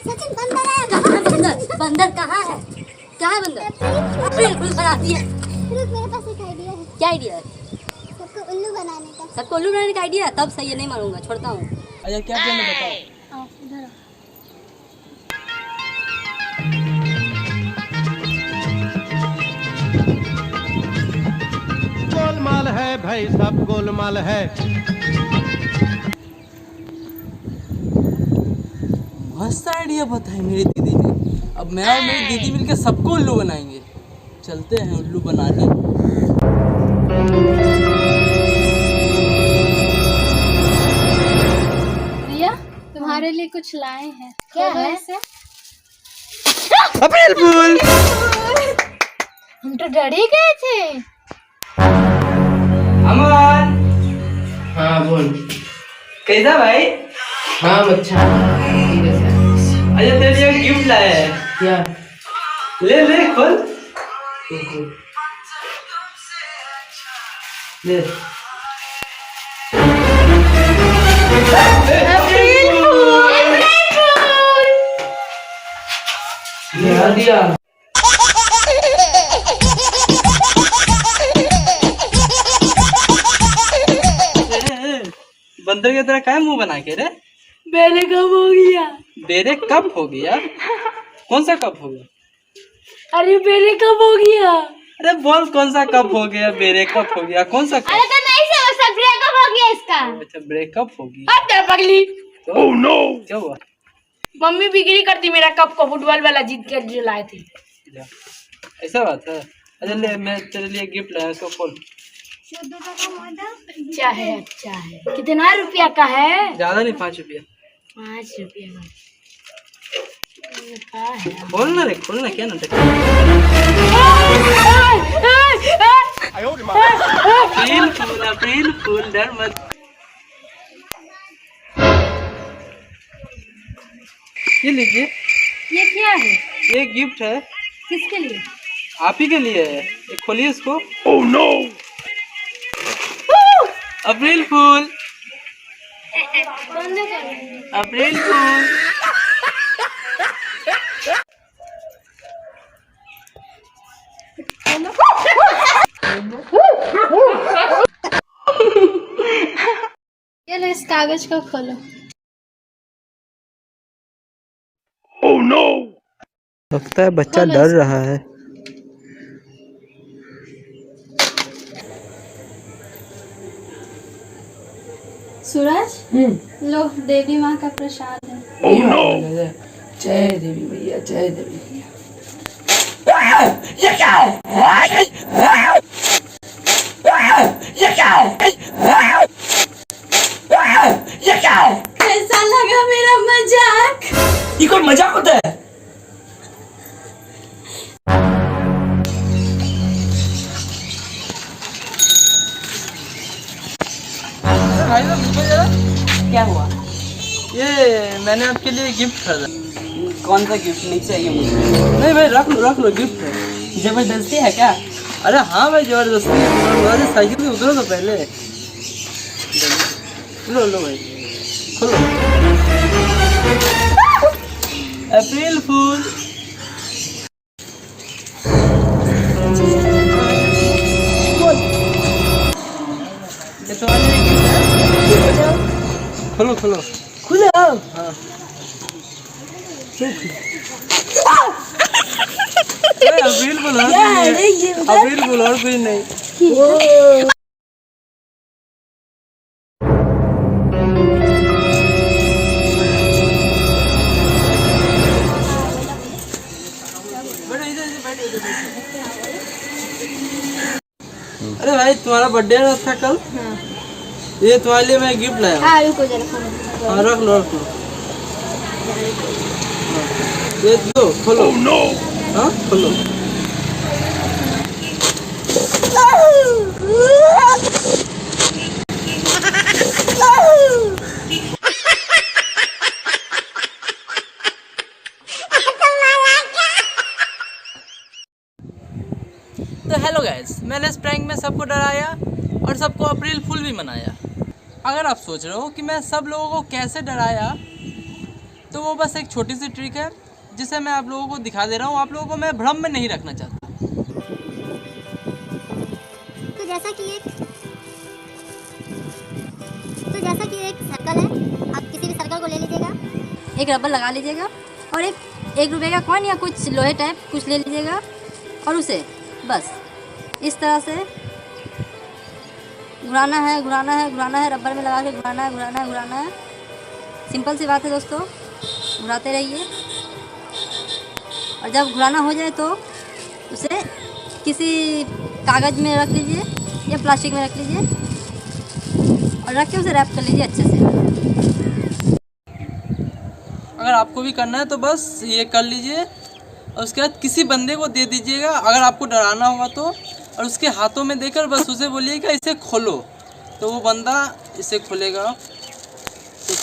सचिन बंदर है। कहाँ है बंदर? बंदर कहाँ है? क्या है बंदर? अप्रिल फूल बनाती है। रुक, मेरे पास एक आइडिया है। क्या आइडिया है? सबको उल्लू बनाने का। सबको उल्लू बनाने का आइडिया है? तब सही है, नहीं मारूंगा, छोड़ता हूँ। अच्छा क्या करना बताओ। आओ इधर आओ। गोलमाल है भाई, सब गोलमाल है। मस्त आइडिया बताया मेरी दीदी ने। अब मैं और मेरी दीदी मिलकर सबको उल्लू बनाएंगे। चलते हैं उल्लू बनाने। भैया तुम्हारे लिए कुछ लाए हैं। क्या है? इसे? अप्रैल फूल। हम तो डर ही गए थे। अमन। हाँ बोल। कैसा भाई? हाँ अच्छा ठीक है सर। अच्छा तेरे लिए गिफ्ट लाया है। क्या? ले ले खोल। ले। अप्रैल फूल। दिया दिया। बंदर की तरह क्या मुंह बना के रे? मेरे कब हो गया? बेरे कब हो गया? कौन सा कब हो गया? अरे मेरे कब हो गया? अरे बोल कौन सा कब हो गया? बेरे कब हो गया? कौन सा कब? अरे तो नहीं समझ सकते, ब्रेकअप हो गया इसका। अच्छा ब्रेकअप हो गया। अब क्या पगली? तो oh, no! क्या हुआ? मम्मी बिक्री करती मेरा कप को, फुटबॉल वाला जीत के जो लाए थे। ऐसा बात है। अच्छा ले मैं तेरे लिए गिफ्ट लाया, इसको खोल। अच्छा है, अच्छा है। कितना रुपया का है? ज्यादा नहीं, 5 रुपया। 5 रुपया का है। खोलना रे, खोलना क्या ना अप्रैल फूल, अप्रैल फूल, डर मत। ये लीजिए, ये क्या है? ये गिफ्ट है। किसके लिए? आप ही के लिए है। ये खोलिए इसको। Oh no! अप्रैल फूल, बंद कर। अप्रैल फूल। ये लो, इस कागज को खोलो। Oh no! लगता है बच्चा खोलो डर इसको। रहा है। सूरज, लो देवी माँ का प्रसाद है। Oh no! जय देवी मैया, जय देवी मैया। ये क्या है? ये क्या है? ये क्या है? कैसा लगा मेरा मजाक? ये कोई मजाक होता है? भाई साहब रुको जरा। क्या हुआ? ये मैंने आपके लिए गिफ्ट खरीदा। कौन सा गिफ्ट? नहीं चाहिए मुझे। नहीं भाई रख लो गिफ्ट है। जबरदस्ती है क्या? अरे हाँ भाई जबरदस्ती। अरे साइकिल से उतरो तो पहले। लो भाई खोलो। अप्रैल फूल। ये तो आज एक गिफ्ट है। खोलो खोलो। खुला। हाँ अप्रैल फूल और कुछ नहीं। अप्रैल फूल और कुछ नहीं। अरे भाई तुम्हारा बर्थडे था कल। ये तुम्हारे लिए मैं गिफ्ट लाया हूँ। रुको जरा। हाँ रख लो। ये दो खोलो। Oh no! हाँ खोलो। तो हेलो गाइस, मैंने इस प्रैंक में सबको डराया और सबको अप्रैल फूल भी मनाया। अगर आप सोच रहे हो कि मैं सब लोगों को कैसे डराया तो वो बस एक छोटी सी ट्रिक है जिसे मैं आप लोगों को दिखा दे रहा हूँ। आप लोगों को मैं भ्रम में नहीं रखना चाहता। तो जैसा कि एक सर्कल है, आप किसी भी सर्कल को ले लीजिएगा, एक रबर लगा लीजिएगा और एक रुपये का कॉइन या कुछ लोहे टाइप कुछ ले लीजिएगा और उसे बस इस तरह से घुराना है रबर में लगा के घुराना है। सिंपल सी बात है दोस्तों, घुराते रहिए और जब घुराना हो जाए तो उसे किसी कागज़ में रख लीजिए या प्लास्टिक में रख लीजिए और रख के उसे रैप कर लीजिए अच्छे से। अगर आपको भी करना है तो बस ये कर लीजिए और उसके बाद किसी बंदे को दे दीजिएगा अगर आपको डराना होगा तो, और उसके हाथों में देकर बस उसे बोलिएगा इसे खोलो, तो वो बंदा इसे खोलेगा। तो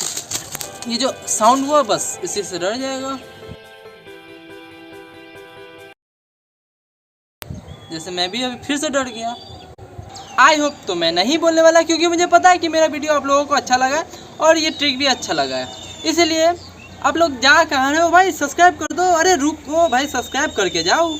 ये जो साउंड हुआ बस इसी से डर जाएगा। जैसे मैं भी अभी फिर से डर गया। आई होप तो मैं नहीं बोलने वाला क्योंकि मुझे पता है कि मेरा वीडियो आप लोगों को अच्छा लगा है और ये ट्रिक भी अच्छा लगा है। इसलिए आप लोग जा कहाँ रहे हो भाई, सब्सक्राइब कर दो। अरे रुको भाई, सब्सक्राइब करके जाओ।